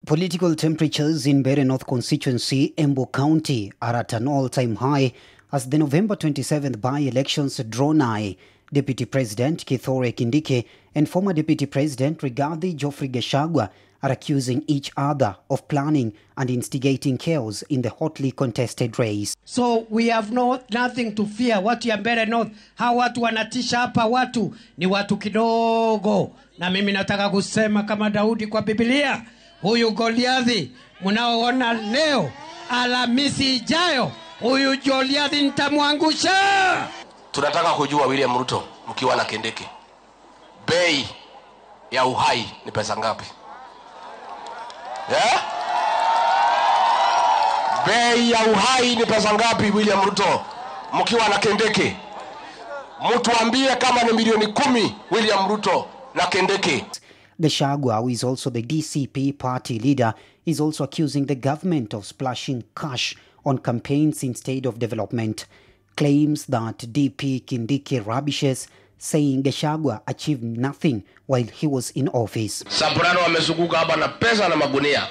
Political temperatures in Mbeere North constituency, Embu County, are at an all-time high as the November 27th by-elections draw nigh. Deputy President Kithure Kindiki and former Deputy President Rigathi Geoffrey Gachagua are accusing each other of planning and instigating chaos in the hotly contested race. So we have nothing to fear. Watu ya Mbeere North, hawa watu wanatisha hapa, watu ni watu kidogo. Na mimi nataka kusema kama Daudi kwa Biblia, huyu Goliathi mnaoona leo, Alhamisi ijayo huyu Goliathi nitamwangusha. Tunataka kujua William Ruto mkiwa na Kindiki, bei ya uhai ni pesa ngapi? Bei ya uhai ni pesa ngapi William Ruto mkiwa na Kindiki? Mtuambie kama ni milioni 10 William Ruto na Kindiki. Gachagua, who is also the DCP party leader, is also accusing the government of splashing cash on campaigns instead of development. Claims that DP Kindiki rubbishes, saying Gachagua achieved nothing while he was in office. Soprano wamezunguka hapa na pesa na magunia.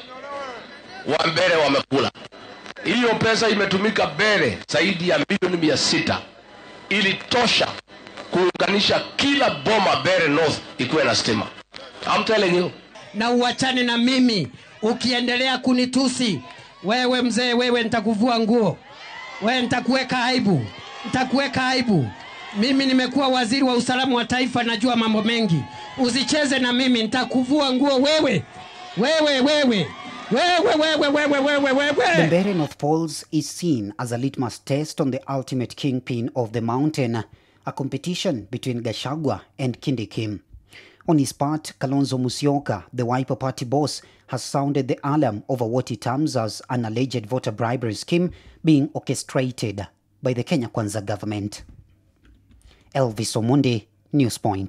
Wa Mbeere wamekula. Hiyo pesa imetumika Mbeere zaidi ya milioni 600. Ili tosha kuunganisha kila boma Mbeere North ikuwe na stima. I'm telling you. Na uachane na mimi, ukiendelea kunitusi, wewe mzee, wewe nitakuvua nguo. Wewe nitakuweka aibu. Nitakuweka aibu. Mimi nimekuwa waziri wa usalama wa taifa, najua mambo mengi. Usicheze na mimi, nitakuvua nguo wewe. The Mbeere North polls is seen as a litmus test on the ultimate kingpin of the mountain, a competition between Gachagua and Kindiki. On his part, Kalonzo Musyoka, the Wiper Party boss, has sounded the alarm over what he terms as an alleged voter bribery scheme being orchestrated by the Kenya Kwanza government. Elvis Omondi, Newspoint.